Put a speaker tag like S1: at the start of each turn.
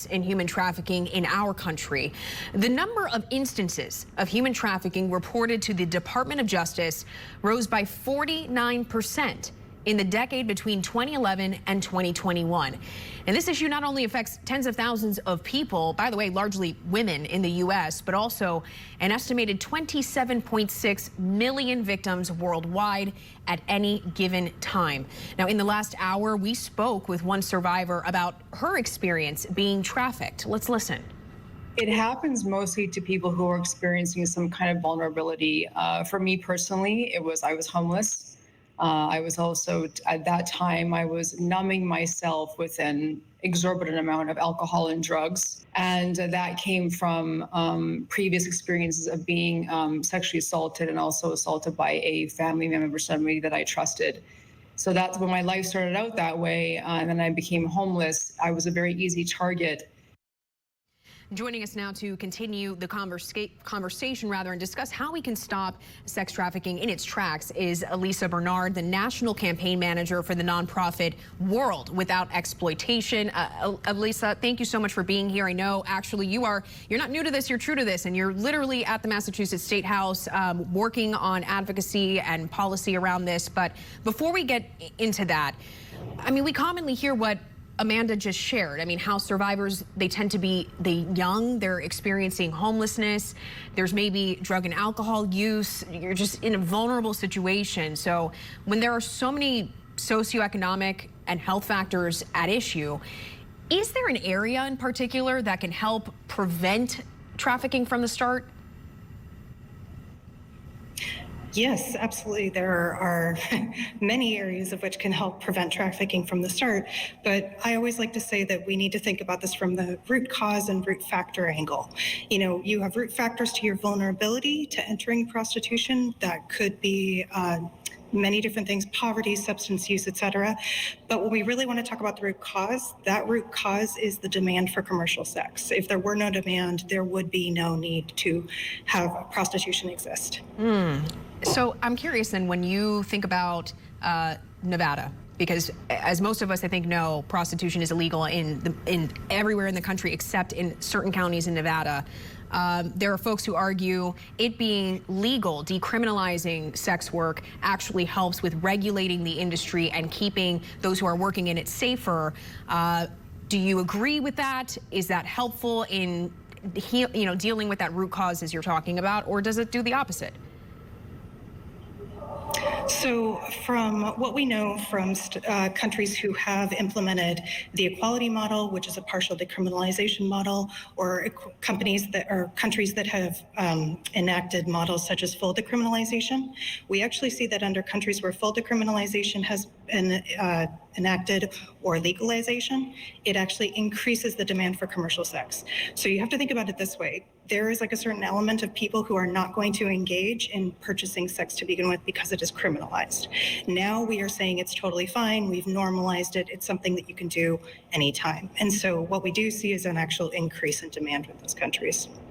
S1: increase in human trafficking in our country. The number of instances of human trafficking reported to the Department of Justice rose by 49% in the decade between 2011 and 2021. And this issue not only affects tens of thousands of people, by the way, largely women in the U.S., but also an estimated 27.6 million victims worldwide at any given time. Now, in the last hour, we spoke with one survivor about her experience being trafficked. Let's listen.
S2: It happens mostly to people who are experiencing some kind of vulnerability. For me personally, I was homeless. I was also, at that time, I was numbing myself with an exorbitant amount of alcohol and drugs. And that came from previous experiences of being sexually assaulted and also assaulted by a family member, somebody that I trusted. So that's when my life started out that way. And then I became homeless. I was a very easy target.
S1: Joining us now to continue the conversation and discuss how we can stop sex trafficking in its tracks is Elisa Bernard, the national campaign manager for the nonprofit World Without Exploitation. Elisa, thank you so much for being here. I know actually you're not new to this, you're true to this, and you're literally at the Massachusetts State House working on advocacy and policy around this. But before we get into that, I mean, we commonly hear what Amanda just shared. I mean, how survivors, they tend to be young, they're experiencing homelessness, there's maybe drug and alcohol use, you're just in a vulnerable situation. So when there are so many socioeconomic and health factors at issue, is there an area in particular that can help prevent trafficking from the start?
S3: Yes, absolutely. There are many areas of which can help prevent trafficking from the start, but I always like to say that we need to think about this from the root cause and root factor angle. You know, you have root factors to your vulnerability to entering prostitution. That could be many different things, poverty, substance use, etc. But when we really want to talk about the root cause, that root cause is the demand for commercial sex. If there were no demand, there would be no need to have prostitution exist.
S1: So I'm curious then, when you think about Nevada, because as most of us I think know, prostitution is illegal in everywhere in the country except in certain counties in Nevada. There are folks who argue it being legal, decriminalizing sex work actually helps with regulating the industry and keeping those who are working in it safer. Do you agree with that? Is that helpful in dealing with that root cause as you're talking about, or does it do the opposite?
S3: So from what we know from countries who have implemented the equality model, which is a partial decriminalization model, or countries that have enacted models such as full decriminalization, we actually see that under countries where full decriminalization has been enacted or legalization, it actually increases the demand for commercial sex. So you have to think about it this way. There is like a certain element of people who are not going to engage in purchasing sex to begin with because it is criminalized. Now we are saying it's totally fine. We've normalized it. It's something that you can do anytime. And so what we do see is an actual increase in demand with those countries.